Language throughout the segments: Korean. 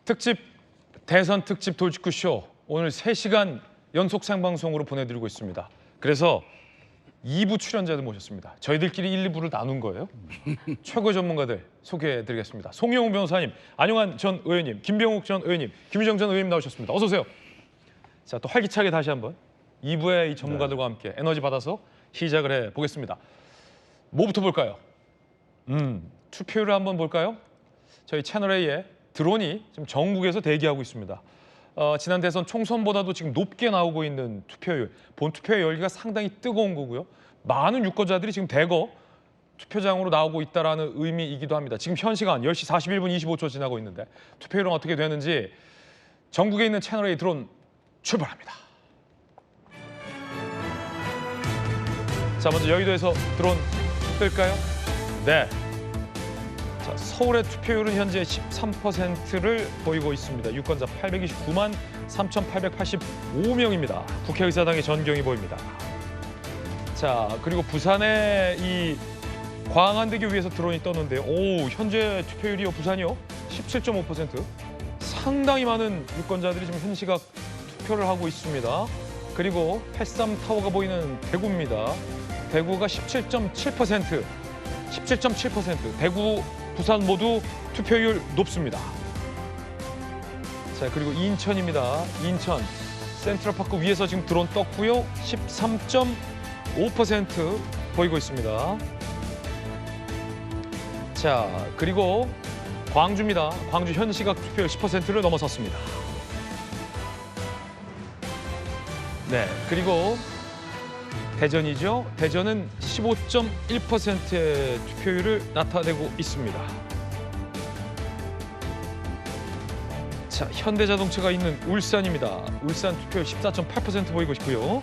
특집 대선 특집 돌직구쇼 오늘 3시간 연속 생방송으로 보내드리고 있습니다. 그래서 2부 출연자들 모셨습니다. 저희들끼리 1, 2부를 나눈 거예요. 최고 전문가들 소개해드리겠습니다. 송영훈 변호사님, 안용환 전 의원님, 김병욱 전 의원님, 김유정 전 의원님 나오셨습니다. 어서 오세요. 자, 또 활기차게 다시 한번 2부의 이 전문가들과 함께 에너지 받아서 시작을 해보겠습니다. 뭐부터 볼까요? 투표율을 한번 볼까요? 저희 채널A에 드론이 지금 전국에서 대기하고 있습니다. 지난 대선 총선보다도 지금 높게 나오고 있는 투표율, 본투표의 열기가 상당히 뜨거운 거고요. 많은 유권자들이 지금 대거 투표장으로 나오고 있다는 의미이기도 합니다. 지금 현 시간 10시 41분 25초 지나고 있는데 투표율은 어떻게 되는지 전국에 있는 채널A 드론 출발합니다. 자, 먼저 여의도에서 드론 뜰까요? 네. 자, 서울의 투표율은 현재 13%를 보이고 있습니다. 유권자 829만 3,885명입니다. 국회의사당의 전경이 보입니다. 자, 그리고 부산의 이 광안대교 위에서 드론이 떴는데요. 오, 현재 투표율이요, 부산이요 17.5%. 상당히 많은 유권자들이 지금 현 시각 투표를 하고 있습니다. 그리고 햇삼타워가 보이는 대구입니다. 대구가 17.7%. 대구, 부산 모두 투표율 높습니다. 자, 그리고 인천입니다. 인천 센트럴파크 위에서 지금 드론 떴고요. 13.5% 보이고 있습니다. 자, 그리고 광주입니다. 광주 현 시각 투표율 10%를 넘어섰습니다. 네, 그리고 대전이죠. 대전은 15.1%의 투표율을 나타내고 있습니다. 자, 현대자동차가 있는 울산입니다. 울산 투표율 14.8% 보이고 있고요.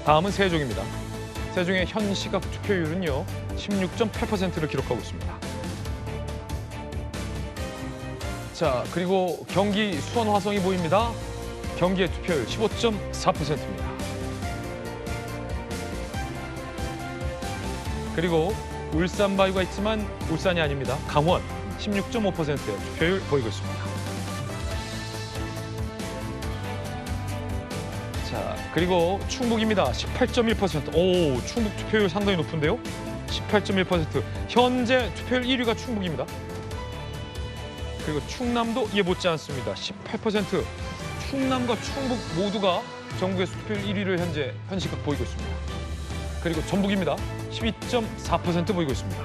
다음은 세종입니다. 세종의 현 시각 투표율은요 16.8%를 기록하고 있습니다. 자, 그리고 경기 수원 화성이 보입니다. 경기의 투표율 15.4%입니다. 그리고 울산 바이오가 있지만 울산이 아닙니다. 강원 16.5%의 투표율 보이고 있습니다. 자, 그리고 충북입니다. 18.1%. 오, 충북 투표율 상당히 높은데요. 18.1%. 현재 투표율 1위가 충북입니다. 그리고 충남도 이에 못지 않습니다. 18%. 충남과 충북 모두가 전국에서 투표율 1위를 현재 현 시각 보이고 있습니다. 그리고 전북입니다. 12.4% 보이고 있습니다.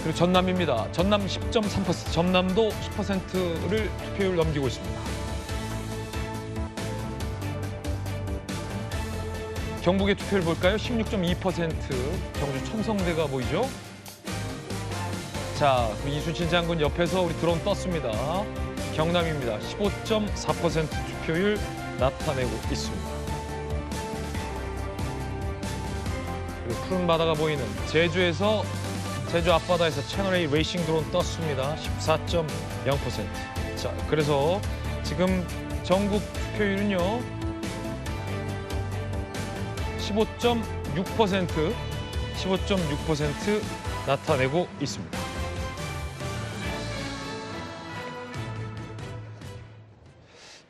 그리고 전남입니다. 전남 10.3%, 전남도 10%를 투표율 넘기고 있습니다. 경북의 투표율 볼까요? 16.2%, 경주 첨성대가 보이죠? 자, 이순신 장군 옆에서 우리 드론 떴습니다. 경남입니다. 15.4% 투표율 나타내고 있습니다. 그리고 푸른 바다가 보이는 제주에서 제주 앞바다에서 채널A 레이싱 드론 떴습니다. 14.0%. 자, 그래서 지금 전국 투표율은요 15.6% 나타내고 있습니다.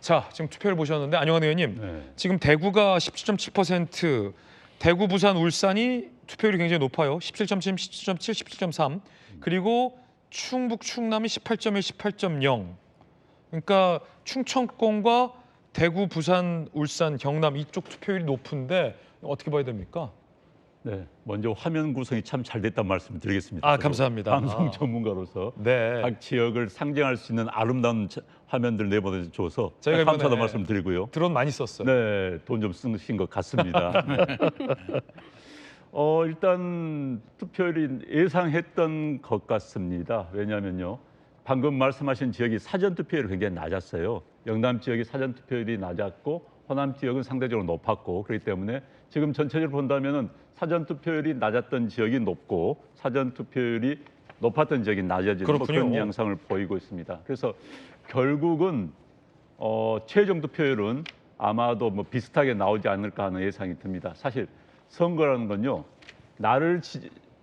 자, 지금 투표를 보셨는데 안용환 의원님, 네. 지금 대구가 17.7%, 대구, 부산, 울산이 투표율이 굉장히 높아요. 17.7, 17.7, 17.3. 그리고 충북, 충남이 18.1, 18.0. 그러니까 충청권과 대구, 부산, 울산, 경남 이쪽 투표율이 높은데 어떻게 봐야 됩니까? 네, 먼저 화면 구성이 참 잘 됐다는 말씀을 드리겠습니다. 아, 감사합니다. 방송 전문가로서 네. 각 지역을 상징할 수 있는 아름다운 화면들 내보내줘서 저희가 감사하다는 이번에 말씀드리고요. 드론 많이 썼어요. 네, 돈 좀 쓰신 것 같습니다. 일단 투표율이 예상했던 것 같습니다. 왜냐하면요, 방금 말씀하신 지역이 사전 투표율이 굉장히 낮았어요. 영남 지역이 사전 투표율이 낮았고 호남 지역은 상대적으로 높았고, 그렇기 때문에 지금 전체적으로 본다면은 사전 투표율이 낮았던 지역이 높고 사전 투표율이 높았던 지역이 낮아지는 그런 양상을 보이고 있습니다. 그래서 결국은 최종 투표율은 아마도 뭐 비슷하게 나오지 않을까 하는 예상이 듭니다. 사실 선거라는 건요, 나를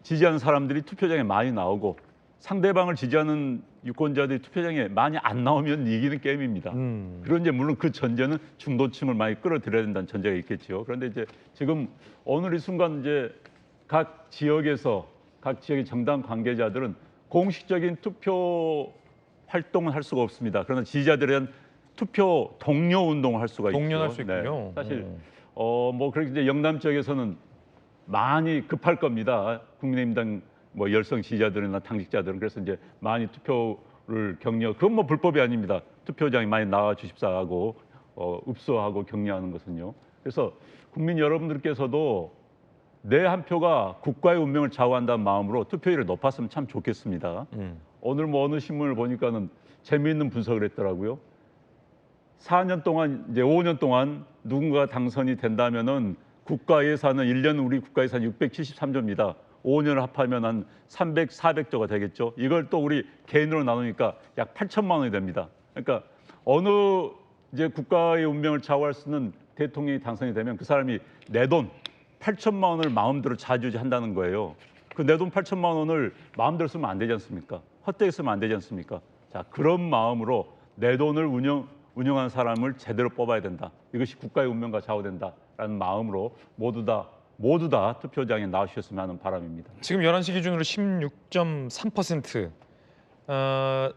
지지하는 사람들이 투표장에 많이 나오고 상대방을 지지하는 유권자들이 투표장에 많이 안 나오면 이기는 게임입니다. 그런 이제 물론 그 전제는 중도층을 많이 끌어들여야 된다는 전제가 있겠죠. 그런데 이제 지금 오늘 이 순간 이제 각 지역의 정당 관계자들은 공식적인 투표 활동을 할 수가 없습니다. 그러나 지지자들에 대한 투표 독려 운동을 할 수가 있죠. 동련할 수 있군요. 네, 사실 뭐 그렇게 이제 영남 지역에서는 많이 급할 겁니다. 국민의힘당 뭐 열성 지지자들이나 당직자들은 그래서 이제 많이 투표를 격려. 그건 뭐 불법이 아닙니다. 투표장에 많이 나와 주십사 하고 읍소하고 격려하는 것은요. 그래서 국민 여러분들께서도 내 한 표가 국가의 운명을 좌우한다는 마음으로 투표율이 높았으면 참 좋겠습니다. 오늘 뭐 어느 신문을 보니까는 재미있는 분석을 했더라고요. 4년 동안 이제 5년 동안 누군가 당선이 된다면은 국가 예산은 1년 우리 국가 예산 673조입니다. 5년을 합하면 한 300, 400조가 되겠죠. 이걸 또 우리 개인으로 나누니까 약 8천만 원이 됩니다. 그러니까 어느 이제 국가의 운명을 좌우할 수 있는 대통령이 당선이 되면 그 사람이 내 돈 8천만 원을 마음대로 좌지우지한다는 거예요. 그 내 돈 8천만 원을 마음대로 쓰면 안 되지 않습니까? 헛되게 쓰면 안 되지 않습니까? 자, 그런 마음으로 내 돈을 운영하는 사람을 제대로 뽑아야 된다. 이것이 국가의 운명과 좌우된다라는 마음으로 모두 다 투표장에 나오셨으면 하는 바람입니다. 지금 11시 기준으로 16.3%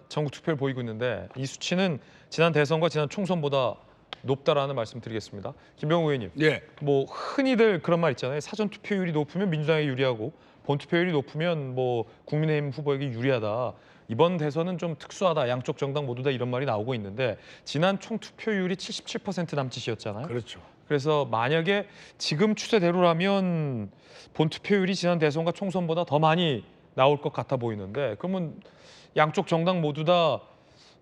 전국 투표를 보이고 있는데 이 수치는 지난 대선과 지난 총선보다 높다라는 말씀드리겠습니다. 김병우 의원님, 예. 뭐 흔히들 그런 말 있잖아요. 사전 투표율이 높으면 민주당에 유리하고 본 투표율이 높으면 뭐 국민의힘 후보에게 유리하다. 이번 대선은 좀 특수하다. 양쪽 정당 모두 다 이런 말이 나오고 있는데 지난 총 투표율이 77% 남짓이었잖아요. 그렇죠. 그래서 만약에 지금 추세대로라면 본 투표율이 지난 대선과 총선보다 더 많이 나올 것 같아 보이는데 그러면 양쪽 정당 모두 다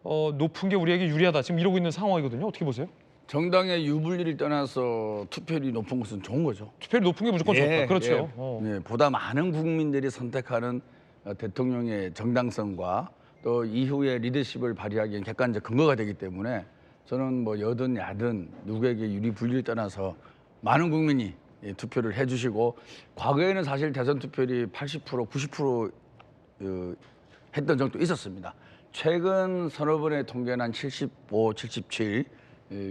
높은 게 우리에게 유리하다. 지금 이러고 있는 상황이거든요. 어떻게 보세요? 정당의 유불리를 떠나서 투표율이 높은 것은 좋은 거죠. 투표율이 높은 게 무조건 좋다. 그렇죠. 예, 보다 많은 국민들이 선택하는 대통령의 정당성과 또 이후의 리더십을 발휘하기엔 객관적 근거가 되기 때문에 저는 뭐 여든 야든 누구에게 유리 불리를 떠나서 많은 국민이 투표를 해주시고 과거에는 사실 대선 투표율이 80%, 90% 했던 적도 있었습니다. 최근 서너 번의 통계는 한 75, 77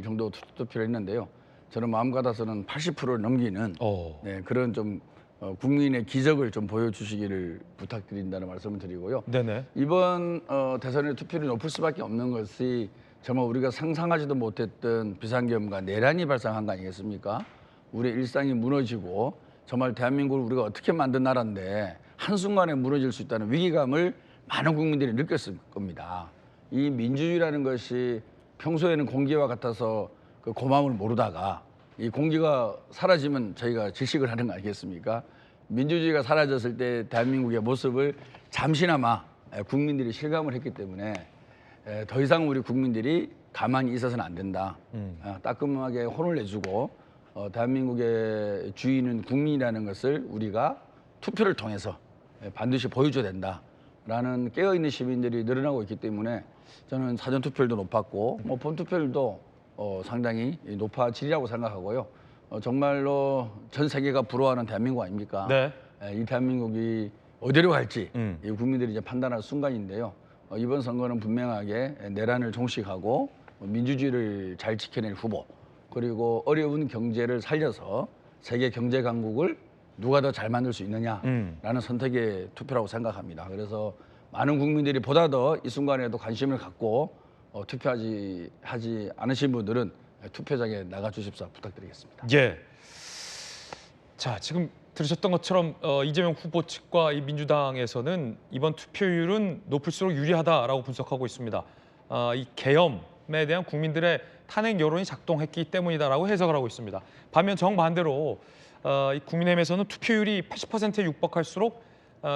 정도 투표를 했는데요. 저는 마음 같아서는 80%를 넘기는 그런 좀 국민의 기적을 좀 보여주시기를 부탁드린다는 말씀을 드리고요. 네네. 이번 대선의 투표율이 높을 수밖에 없는 것이 정말 우리가 상상하지도 못했던 비상계엄과 내란이 발생한 거 아니겠습니까? 우리의 일상이 무너지고 정말 대한민국을 우리가 어떻게 만든 나라인데 한순간에 무너질 수 있다는 위기감을 많은 국민들이 느꼈을 겁니다. 이 민주주의라는 것이 평소에는 공기와 같아서 그 고마움을 모르다가 이 공기가 사라지면 저희가 질식을 하는 거 아니겠습니까? 민주주의가 사라졌을 때 대한민국의 모습을 잠시나마 국민들이 실감을 했기 때문에 더 이상 우리 국민들이 가만히 있어서는 안 된다. 따끔하게 혼을 내주고 대한민국의 주인은 국민이라는 것을 우리가 투표를 통해서 반드시 보여줘야 된다라는 깨어있는 시민들이 늘어나고 있기 때문에 저는 사전투표율도 높았고 뭐 본투표율도 상당히 높아지리라고 생각하고요. 정말로 전 세계가 부러워하는 대한민국 아닙니까? 네. 이 대한민국이 어디로 갈지 이 국민들이 이제 판단할 순간인데요. 이번 선거는 분명하게 내란을 종식하고 민주주의를 잘 지켜낼 후보 그리고 어려운 경제를 살려서 세계 경제 강국을 누가 더 잘 만들 수 있느냐라는 선택의 투표라고 생각합니다. 그래서 많은 국민들이 보다 더 이 순간에도 관심을 갖고 투표하지 않으신 분들은 투표장에 나가 주십사 부탁드리겠습니다. 예. 자, 지금 들으셨던 것처럼 이재명 후보 측과 이 민주당에서는 이번 투표율은 높을수록 유리하다라고 분석하고 있습니다. 이 계엄에 대한 국민들의 탄핵 여론이 작동했기 때문이다라고 해석을 하고 있습니다. 반면 정반대로 이 국민의힘에서는 투표율이 80%에 육박할수록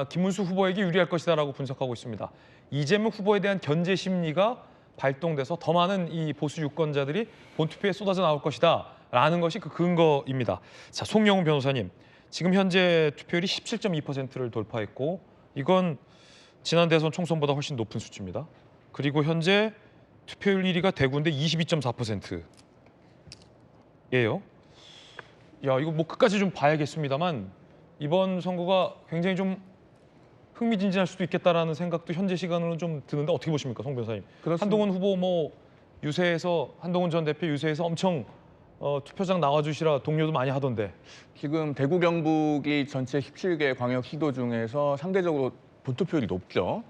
김문수 후보에게 유리할 것이다라고 분석하고 있습니다. 이재명 후보에 대한 견제 심리가 발동돼서 더 많은 이 보수 유권자들이 본투표에 쏟아져 나올 것이다라는 것이 그 근거입니다. 자, 송영훈 변호사님, 지금 현재 투표율이 17.2%를 돌파했고 이건 지난 대선 총선보다 훨씬 높은 수치입니다. 그리고 현재 투표율 1위가 대구인데 22.4%예요. 야, 이거 뭐 끝까지 좀 봐야겠습니다만 이번 선거가 굉장히 좀 흥미진진할 수도 있겠다라는 생각도 현재 시간으로는 좀 드는데 어떻게 보십니까, 송 변호사님? 그렇습니다. 한동훈 후보 뭐 유세에서 한동훈 전 대표 유세에서 엄청 투표장 나와주시라 동료도 많이 하던데. 지금 대구 경북이 전체 17개 광역 시도 중에서 상대적으로 본투표율이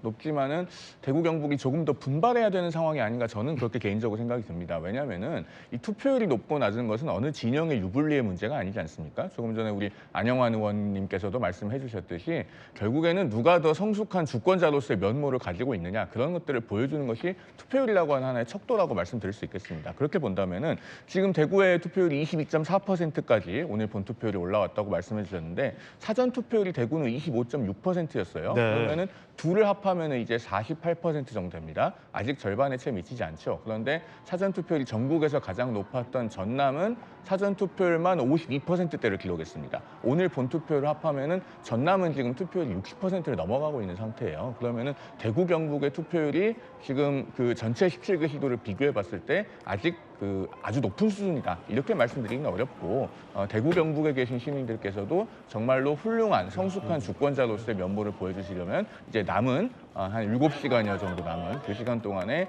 높지만은 대구 경북이 조금 더 분발해야 되는 상황이 아닌가 저는 그렇게 개인적으로 생각이 듭니다. 왜냐하면은 이 투표율이 높고 낮은 것은 어느 진영의 유불리의 문제가 아니지 않습니까? 조금 전에 우리 안영환 의원님께서도 말씀해 주셨듯이 결국에는 누가 더 성숙한 주권자로서의 면모를 가지고 있느냐 그런 것들을 보여주는 것이 투표율이라고 하는 하나의 척도라고 말씀드릴 수 있겠습니다. 그렇게 본다면은 지금 대구의 투표율이 22.4%까지 오늘 본투표율이 올라왔다고 말씀해 주셨는데 사전 투표율이 대구는 25.6%였어요. 네. 그러면은 둘을 합하면은 이제 48% 정도 됩니다. 아직 절반에 채 미치지 않죠. 그런데 사전 투표율이 전국에서 가장 높았던 전남은 사전 투표율만 52%대를 기록했습니다. 오늘 본 투표를 합하면은 전남은 지금 투표율이 60%를 넘어가고 있는 상태예요. 그러면은 대구 경북의 투표율이 지금 그 전체 17개 시도를 비교해 봤을 때 아직 그 아주 높은 수준이다 이렇게 말씀드리기는 어렵고 대구 경북에 계신 시민들께서도 정말로 훌륭한 성숙한 주권자로서의 면모를 보여주시려면 이제 남은 한 7시간여 정도 남은 그 시간 동안에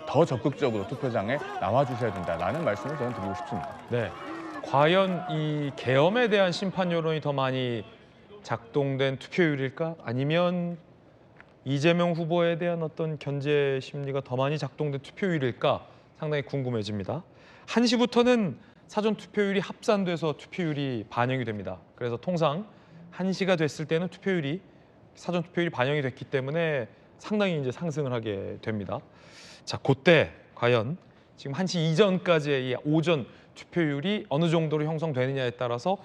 더 적극적으로 투표장에 나와주셔야 된다라는 말씀을 저는 드리고 싶습니다. 네, 과연 이 계엄에 대한 심판 여론이 더 많이 작동된 투표율일까? 아니면 이재명 후보에 대한 어떤 견제 심리가 더 많이 작동된 투표율일까? 상당히 궁금해집니다. 1시부터는 사전 투표율이 합산돼서 투표율이 반영이 됩니다. 그래서 통상 1시가 됐을 때는 사전 투표율이 반영이 됐기 때문에 상당히 이제 상승을 하게 됩니다. 자, 그때 과연 지금 1시 이전까지의 이 오전 투표율이 어느 정도로 형성되느냐에 따라서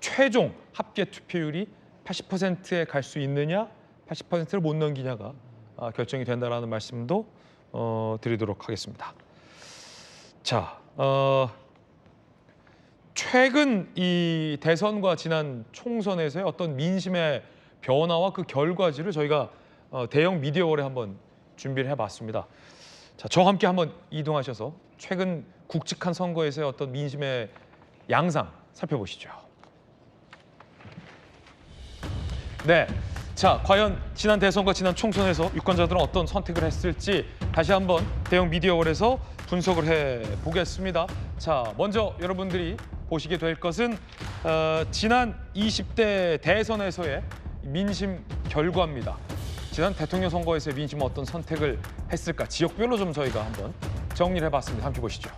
최종 합계 투표율이 80%에 갈 수 있느냐, 80%를 못 넘기냐가 결정이 된다라는 말씀도 드리도록 하겠습니다. 자, 최근 이 대선과 지난 총선에서의 어떤 민심의 변화와 그 결과지를 저희가 대형 미디어월에 한번 준비를 해봤습니다. 자, 저와 함께 한번 이동하셔서 최근 굵직한 선거에서의 어떤 민심의 양상 살펴보시죠. 네, 자, 과연 지난 대선과 지난 총선에서 유권자들은 어떤 선택을 했을지 다시 한번 대형 미디어월에서 분석을 해보겠습니다. 자, 먼저 여러분들이 보시게 될 것은 지난 20대 대선에서의 민심 결과입니다. 지난 대통령 선거에서의 민심은 어떤 선택을 했을까? 지역별로 좀 저희가 한번 정리를 해봤습니다. 함께 보시죠.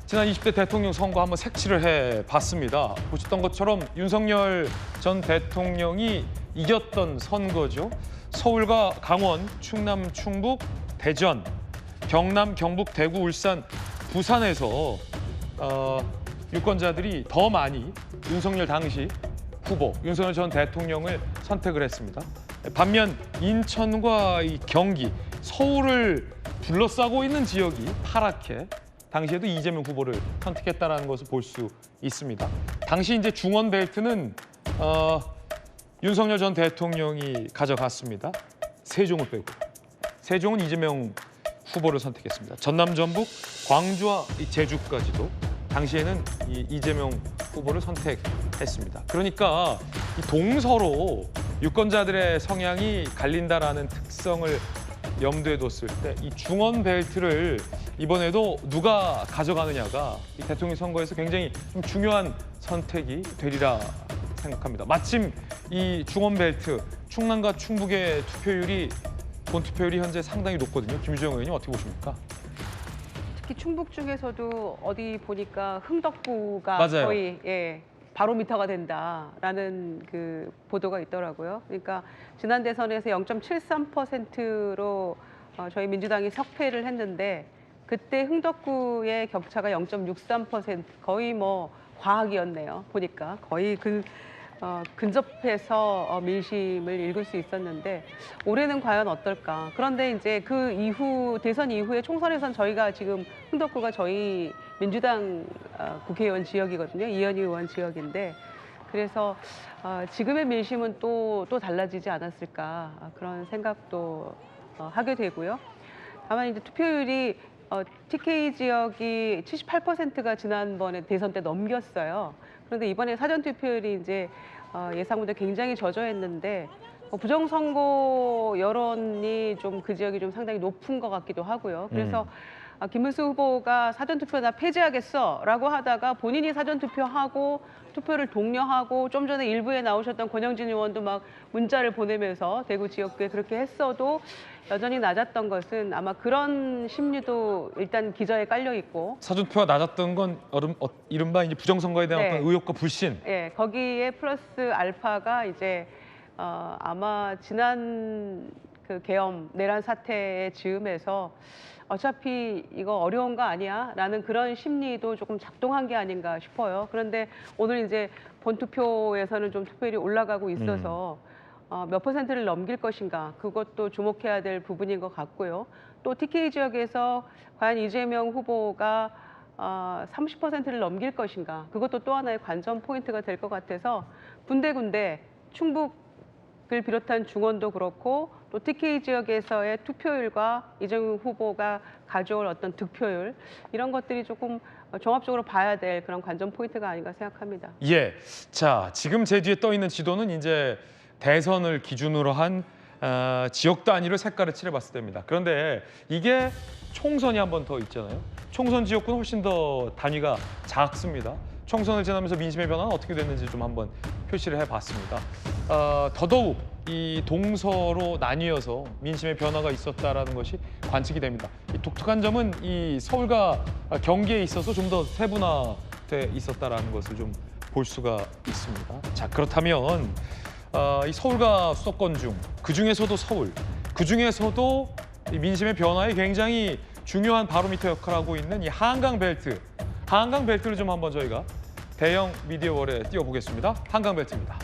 지난 20대 대통령 선거 한번 색칠을 해봤습니다. 보셨던 것처럼 윤석열 전 대통령이 이겼던 선거죠. 서울과 강원, 충남, 충북, 대전, 경남, 경북, 대구, 울산, 부산에서 유권자들이 더 많이 윤석열 당시 후보, 윤석열 전 대통령을 선택을 했습니다. 반면 인천과 이 경기, 서울을 둘러싸고 있는 지역이 파랗게 당시에도 이재명 후보를 선택했다라는 것을 볼 수 있습니다. 당시 이제 중원 벨트는 윤석열 전 대통령이 가져갔습니다. 세종을 빼고 세종은 이재명 후보를 선택했습니다. 전남, 전북, 광주와 제주까지도 당시에는 이재명 후보를 선택했습니다. 그러니까 이 동서로 유권자들의 성향이 갈린다라는 특성을 염두에 뒀을 때 이 중원 벨트를 이번에도 누가 가져가느냐가 이 대통령 선거에서 굉장히 좀 중요한 선택이 되리라 생각합니다. 마침 이 중원 벨트, 충남과 충북의 본 투표율이 현재 상당히 높거든요. 김유정 의원님 어떻게 보십니까? 특히 충북 중에서도 어디 보니까 흥덕구가 맞아요. 거의 바로미터가 된다라는 그 보도가 있더라고요. 그러니까 지난 대선에서 0.73%로 저희 민주당이 석패를 했는데 그때 흥덕구의 격차가 0.63%, 거의 뭐 과학이었네요. 보니까 거의 근접해서 민심을 읽을 수 있었는데 올해는 과연 어떨까? 그런데 이제 그 이후 대선 이후에 총선에선 저희가 지금 흥덕구가 저희 민주당 국회의원 지역이거든요. 이현희 의원 지역인데 그래서 지금의 민심은 또 달라지지 않았을까 그런 생각도 하게 되고요. 다만 이제 투표율이 TK 지역이 78%가 지난번에 대선 때 넘겼어요. 그런데 이번에 사전 투표율이 이제 예상보다 굉장히 저조했는데 부정선거 여론이 좀 그 지역이 좀 상당히 높은 것 같기도 하고요. 그래서 김문수 후보가 사전투표 나 폐지하겠어라고 하다가 본인이 사전투표하고 투표를 독려하고 좀 전에 일부에 나오셨던 권영진 의원도 막 문자를 보내면서 대구 지역구에 그렇게 했어도 여전히 낮았던 것은 아마 그런 심리도 일단 기저에 깔려 있고 사전투표가 낮았던 건 이른바 이제 부정선거에 대한 네. 어떤 의혹과 불신. 예, 거기에 플러스 알파가 이제 아마 지난 그 계엄 내란 사태의 즈음에서 어차피 이거 어려운 거 아니야? 라는 그런 심리도 조금 작동한 게 아닌가 싶어요. 그런데 오늘 이제 본투표에서는 좀 투표율이 올라가고 있어서 몇 퍼센트를 넘길 것인가 그것도 주목해야 될 부분인 것 같고요. 또 TK 지역에서 과연 이재명 후보가 30%를 넘길 것인가 그것도 또 하나의 관전 포인트가 될 것 같아서 군데군데 충북을 비롯한 중원도 그렇고 또 TK 지역에서의 투표율과 이재명 후보가 가져올 어떤 득표율 이런 것들이 조금 종합적으로 봐야 될 그런 관전 포인트가 아닌가 생각합니다. 예. 자, 지금 제 뒤에 떠 있는 지도는 이제 대선을 기준으로 한 지역 단위로 색깔을 칠해봤을 때입니다. 그런데 이게 총선이 한 번 더 있잖아요. 총선 지역구는 훨씬 더 단위가 작습니다. 총선을 지나면서 민심의 변화는 어떻게 됐는지 좀 한번 표시를 해봤습니다. 더더욱 이 동서로 나뉘어서 민심의 변화가 있었다라는 것이 관측이 됩니다. 이 독특한 점은 이 서울과 경기에 있어서 좀 더 세분화돼 있었다라는 것을 좀 볼 수가 있습니다. 자, 그렇다면 이 서울과 수도권 중 그 중에서도 서울, 그 중에서도 이 민심의 변화에 굉장히 중요한 바로미터 역할을 하고 있는 이 한강 벨트, 한강 벨트를 좀 한번 저희가 대형 미디어월에 띄워보겠습니다. 한강 벨트입니다.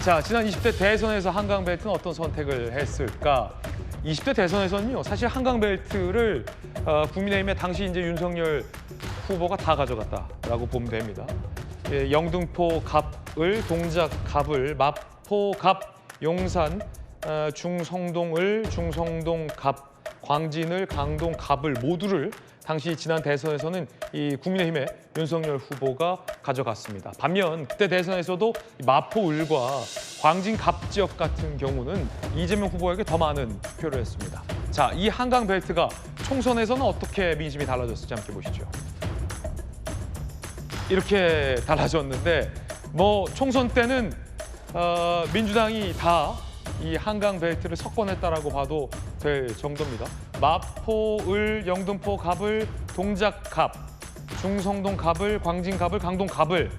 자, 지난 20대 대선에서 한강 벨트는 어떤 선택을 했을까? 20대 대선에서는요, 사실 한강 벨트를 국민의힘의 당시 이제 윤석열 후보가 다 가져갔다라고 보면 됩니다. 예, 영등포 갑을, 동작 갑을, 마포 갑, 용산, 중성동을, 중성동 갑, 광진을, 강동 갑을 모두를 당시 지난 대선에서는 이 국민의힘의 윤석열 후보가 가져갔습니다. 반면 그때 대선에서도 마포 을과 광진 갑 지역 같은 경우는 이재명 후보에게 더 많은 투표를 했습니다. 자, 이 한강 벨트가 총선에서는 어떻게 민심이 달라졌을지 함께 보시죠. 이렇게 달라졌는데 뭐 총선 때는 민주당이 다 이 한강 벨트를 석권했다라고 봐도 될 정도입니다. 마포, 을, 영등포 갑을, 동작 갑, 중성동 갑을, 광진 갑을, 강동 갑을.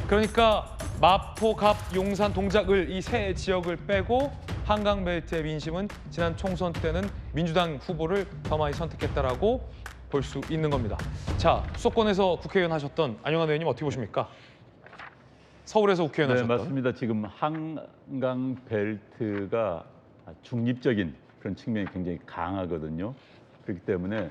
그러니까 마포 갑, 용산, 동작 을 이 세 지역을 빼고 한강 벨트의 민심은 지난 총선 때는 민주당 후보를 더 많이 선택했다라고 볼 수 있는 겁니다. 자, 수도권에서 국회의원 하셨던 안영환 의원님 어떻게 보십니까? 서울에서 국회의원 네, 하셨던. 맞습니다. 지금 한강 벨트가 중립적인 그런 측면이 굉장히 강하거든요. 그렇기 때문에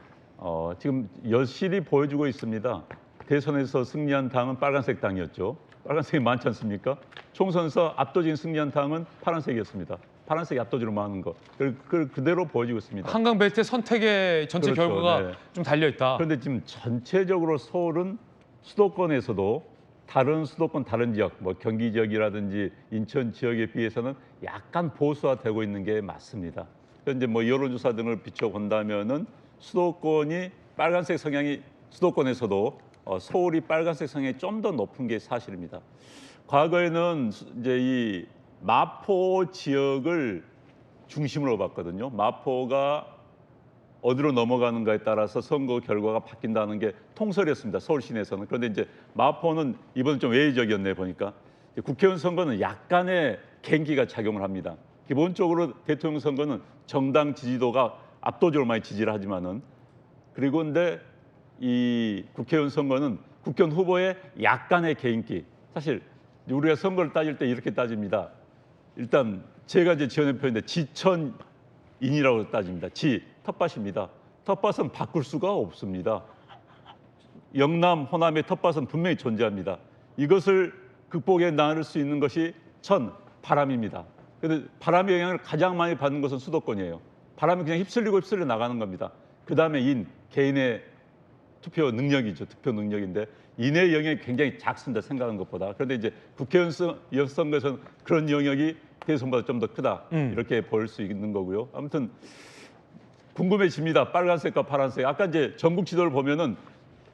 지금 여실히 보여주고 있습니다. 대선에서 승리한 당은 빨간색 당이었죠. 빨간색이 많지 않습니까? 총선에서 압도적인 승리한 당은 파란색이었습니다. 파란색이 압도적으로 많은 거. 그걸 그대로 보여주고 있습니다. 한강 벨트의 선택의 전체 그렇죠, 결과가 네. 좀 달려 있다. 그런데 지금 전체적으로 서울은 수도권에서도 다른 수도권 다른 지역, 뭐 경기 지역이라든지 인천 지역에 비해서는 약간 보수화되고 있는 게 맞습니다. 현재 뭐 여론조사 등을 비춰본다면은 수도권이 빨간색 성향이 수도권에서도 서울이 빨간색 성향이 좀 더 높은 게 사실입니다. 과거에는 이제 이 마포 지역을 중심으로 봤거든요. 마포가 어디로 넘어가는가에 따라서 선거 결과가 바뀐다는 게 통설이었습니다. 서울 시내에서는. 그런데 이제 마포는 이번 좀 외의적이었네 보니까 국회의원 선거는 약간의 개인기가 작용을 합니다. 기본적으로 대통령 선거는 정당 지지도가 압도적으로 많이 지지를 하지만은 그리고 근데 이 국회의원 선거는 국회의원 후보의 약간의 개인기. 사실 우리가 선거를 따질 때 이렇게 따집니다. 일단 제가 이제 지어낸 표현인데 지천인이라고 따집니다. 텃밭입니다. 텃밭은 바꿀 수가 없습니다. 영남, 호남의 텃밭은 분명히 존재합니다. 이것을 극복해 나갈 수 있는 것이 바람입니다. 그런데 바람의 영향을 가장 많이 받는 것은 수도권이에요. 바람이 그냥 휩쓸려 나가는 겁니다. 그다음에 인 개인의 투표 능력이죠. 투표 능력인데 인의 영역이 굉장히 작습니다. 생각한 것보다. 그런데 이제 국회의원 선거에서는 그런 영역이 대선보다 좀 더 크다. 이렇게 볼 수 있는 거고요. 아무튼 궁금해집니다. 빨간색과 파란색. 아까 이제 전국 지도를 보면은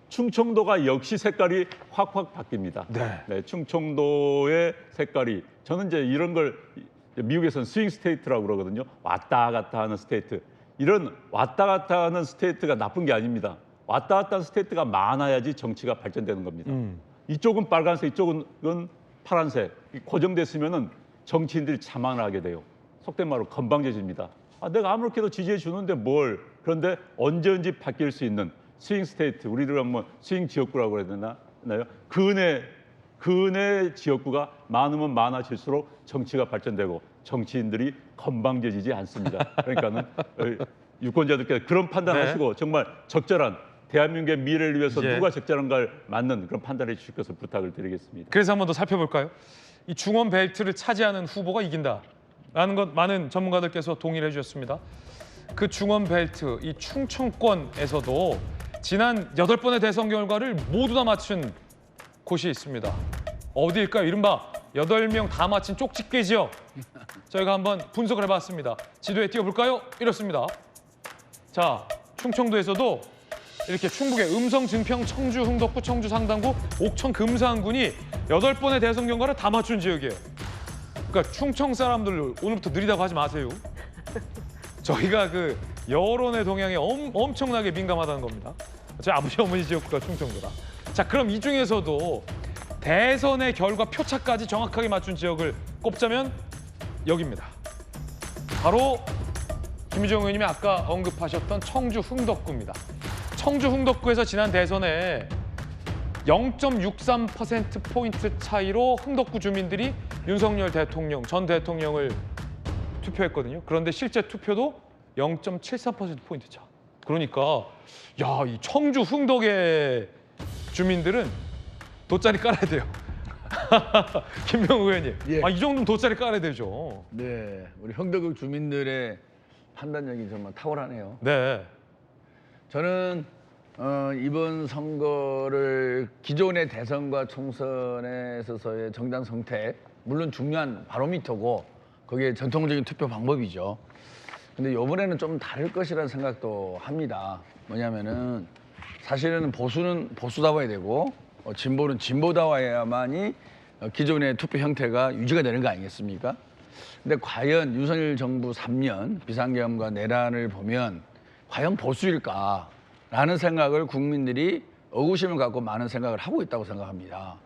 충청도가 역시 색깔이 확확 바뀝니다. 네, 충청도의 색깔이 저는 이제 이런 걸 미국에서는 스윙 스테이트라고 그러거든요. 왔다 갔다 하는 스테이트. 이런 왔다 갔다 하는 스테이트가 나쁜 게 아닙니다. 왔다 갔다 하는 스테이트가 많아야지 정치가 발전되는 겁니다. 이쪽은 빨간색, 이쪽은 파란색. 고정됐으면은 정치인들이 자만하게 돼요. 속된 말로 건방져집니다. 내가 아무렇게도 지지해 주는데 뭘? 그런데 언제든지 바뀔 수 있는 스윙 스테이트, 우리를 한번 스윙 지역구라고 해야 되나요? 근의 지역구가 많으면 많아질수록 정치가 발전되고 정치인들이 건방져지지 않습니다. 그러니까는 유권자들께서 그런 판단하시고 정말 적절한 대한민국의 미래를 위해서 누가 적절한가를 맞는 그런 판단해 주실 것을 부탁을 드리겠습니다. 그래서 한번 더 살펴볼까요? 이 중원 벨트를 차지하는 후보가 이긴다라는 것 많은 전문가들께서 동의를 해주셨습니다. 그 중원 벨트, 이 충청권에서도 지난 8번의 대선 결과를 모두 다 맞춘 곳이 있습니다. 어디일까요? 이른바 8명 다 맞힌 쪽집게 지역. 저희가 한번 분석을 해봤습니다. 지도에 띄워볼까요? 이렇습니다. 자, 충청도에서도 이렇게 충북의 음성, 증평, 청주, 흥덕구, 청주, 상당구, 옥천, 금산군이 8번의 대선 결과를 다 맞춘 지역이에요. 그러니까 충청 사람들 오늘부터 느리다고 하지 마세요. 저희가 그 여론의 동향에 엄청나게 민감하다는 겁니다. 제 아버지 어머니 지역구가 충청도라. 자, 그럼 이 중에서도 대선의 결과 표차까지 정확하게 맞춘 지역을 꼽자면 여기입니다. 바로 김유정 의원님이 아까 언급하셨던 청주 흥덕구입니다. 청주 흥덕구에서 지난 대선에 0.63%포인트 차이로 흥덕구 주민들이 윤석열 대통령, 전 대통령을 투표했거든요. 그런데 실제 투표도 0.73%포인트 차. 그러니까 야, 이 청주 흥덕의 주민들은 돗자리 깔아야 돼요. 김명우 의원님, 예. 이 정도는 돗자리 깔아야 되죠. 네, 우리 흥덕구 주민들의 판단력이 정말 탁월하네요. 네. 저는 이번 선거를 기존의 대선과 총선에 있어서의 정당 선택, 물론 중요한 바로미터고 그게 전통적인 투표 방법이죠. 근데 이번에는 좀 다를 것이라는 생각도 합니다. 뭐냐면은 사실은 보수는 보수다워야 되고 진보는 진보다워야만이 기존의 투표 형태가 유지가 되는 거 아니겠습니까? 근데 과연 윤석열 정부 3년 비상계엄과 내란을 보면 과연 보수일까라는 생각을 국민들이 의구심을 갖고 많은 생각을 하고 있다고 생각합니다.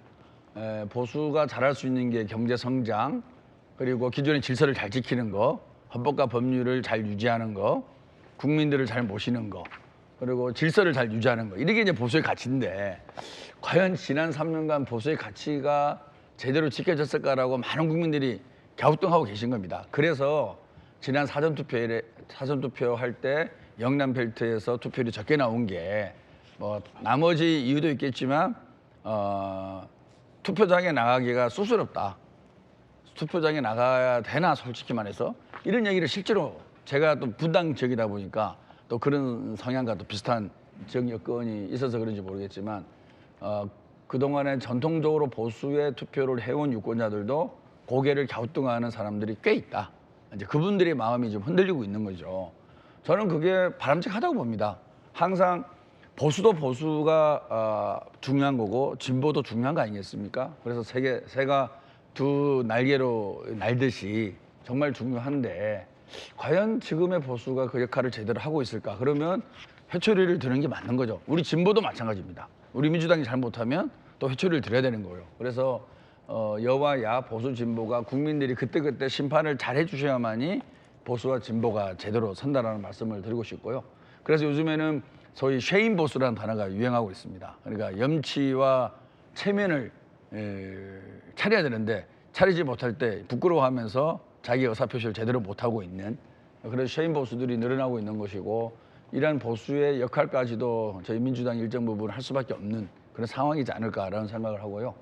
보수가 잘할 수 있는 게 경제 성장, 그리고 기존의 질서를 잘 지키는 거, 헌법과 법률을 잘 유지하는 거, 국민들을 잘 모시는 거, 그리고 질서를 잘 유지하는 거. 이게 이제 보수의 가치인데 과연 지난 3년간 보수의 가치가 제대로 지켜졌을까라고 많은 국민들이 갸우뚱하고 계신 겁니다. 그래서 지난 사전투표할 때 영남 벨트에서 투표율이 적게 나온 게 뭐 나머지 이유도 있겠지만 투표장에 나가기가 쑥스럽다. 투표장에 나가야 되나 솔직히 말해서 이런 얘기를 실제로 제가 또 분당 지역이다 보니까 또 그런 성향과 또 비슷한 지역 여건이 있어서 그런지 모르겠지만 그동안에 전통적으로 보수의 투표를 해온 유권자들도 고개를 갸우뚱하는 사람들이 꽤 있다. 이제 그분들의 마음이 좀 흔들리고 있는 거죠. 저는 그게 바람직하다고 봅니다. 항상 보수도 보수가 중요한 거고 진보도 중요한 거 아니겠습니까? 그래서 새가 두 날개로 날듯이 정말 중요한데 과연 지금의 보수가 그 역할을 제대로 하고 있을까? 그러면 회초리를 드는 게 맞는 거죠. 우리 진보도 마찬가지입니다. 우리 민주당이 잘못하면 또 회초리를 드려야 되는 거예요. 그래서 여와 야 보수 진보가 국민들이 그때그때 심판을 잘 해주셔야만이 보수와 진보가 제대로 선다라는 말씀을 드리고 싶고요. 그래서 요즘에는 소위 쉐임 보수라는 단어가 유행하고 있습니다. 그러니까 염치와 체면을 차려야 되는데 차리지 못할 때 부끄러워하면서 자기 의사표시를 제대로 못하고 있는 그런 쉐임 보수들이 늘어나고 있는 것이고 이러한 보수의 역할까지도 저희 민주당이 일정 부분 할 수밖에 없는 그런 상황이지 않을까라는 생각을 하고요.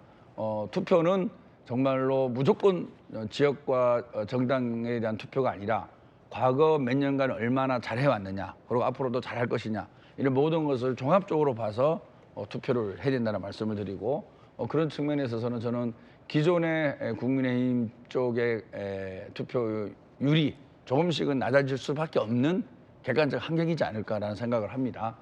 투표는 정말로 무조건 지역과 정당에 대한 투표가 아니라 과거 몇 년간 얼마나 잘해왔느냐, 그리고 앞으로도 잘할 것이냐, 이런 모든 것을 종합적으로 봐서 투표를 해야 된다는 말씀을 드리고, 그런 측면에 있어서는 저는 기존의 국민의힘 쪽의 투표율이 조금씩은 낮아질 수밖에 없는 객관적 환경이지 않을까라는 생각을 합니다.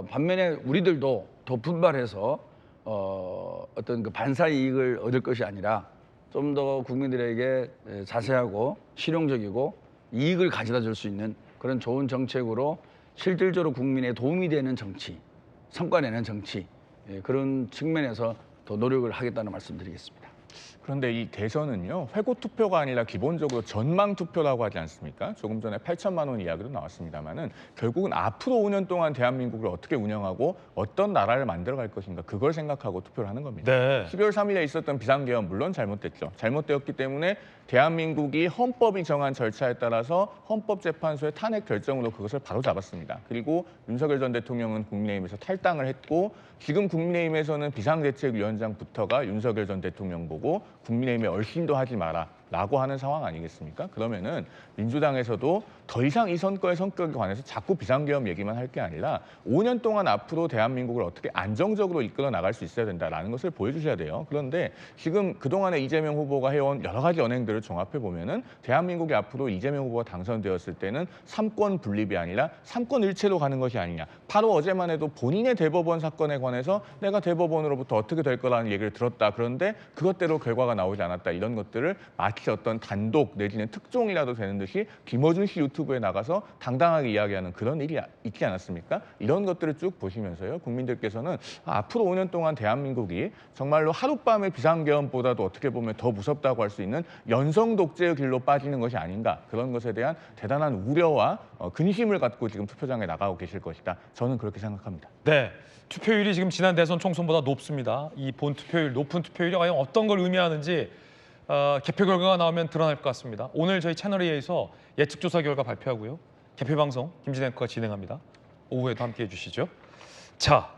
반면에 우리들도 더 분발해서 어떤 그 반사 이익을 얻을 것이 아니라 좀 더 국민들에게 자세하고 실용적이고 이익을 가져다 줄 수 있는 그런 좋은 정책으로 실질적으로 국민에 도움이 되는 정치, 성과 내는 정치, 그런 측면에서 더 노력을 하겠다는 말씀드리겠습니다. 그런데 이 대선은요, 회고 투표가 아니라 기본적으로 전망 투표라고 하지 않습니까? 조금 전에 8천만 원 이야기도 나왔습니다만은 결국은 앞으로 5년 동안 대한민국을 어떻게 운영하고 어떤 나라를 만들어갈 것인가, 그걸 생각하고 투표를 하는 겁니다. 네. 12월 3일에 있었던 비상계엄 물론 잘못됐죠. 잘못되었기 때문에 대한민국이 헌법이 정한 절차에 따라서 헌법재판소의 탄핵 결정으로 그것을 바로잡았습니다. 그리고 윤석열 전 대통령은 국민의힘에서 탈당을 했고, 지금 국민의힘에서는 비상대책위원장부터가 윤석열 전 대통령 보고 국민의힘에 얼씬도 하지 마라 라고 하는 상황 아니겠습니까? 그러면은 민주당에서도 더 이상 이 선거의 성격에 관해서 자꾸 비상계엄 얘기만 할 게 아니라 5년 동안 앞으로 대한민국을 어떻게 안정적으로 이끌어 나갈 수 있어야 된다라는 것을 보여주셔야 돼요. 그런데 지금 그동안에 이재명 후보가 해온 여러 가지 언행들을 종합해 보면은 대한민국이 앞으로 이재명 후보가 당선되었을 때는 삼권 분립이 아니라 삼권 일체로 가는 것이 아니냐. 바로 어제만 해도 본인의 대법원 사건에 관해서 내가 대법원으로부터 어떻게 될 거라는 얘기를 들었다. 그런데 그것대로 결과가 나오지 않았다. 이런 것들을 마치 어떤 단독 내지는 특종이라도 되는 듯이 김어준 씨 유튜브에 나가서 당당하게 이야기하는 그런 일이 있지 않았습니까? 이런 것들을 쭉 보시면서요, 국민들께서는 앞으로 5년 동안 대한민국이 정말로 하룻밤의 비상계엄보다도 어떻게 보면 더 무섭다고 할 수 있는 연성 독재의 길로 빠지는 것이 아닌가, 그런 것에 대한 대단한 우려와 근심을 갖고 지금 투표장에 나가고 계실 것이다. 저는 그렇게 생각합니다. 네. 투표율이 지금 지난 대선 총선보다 높습니다. 이 본 투표율, 높은 투표율이 과연 어떤 걸 의미하는지 개표 결과가 나오면 드러날 것 같습니다. 오늘 저희 채널A에서 예측조사 결과 발표하고요. 개표 방송 김진애 앵커가 진행합니다. 오후에도 함께해 주시죠. 자,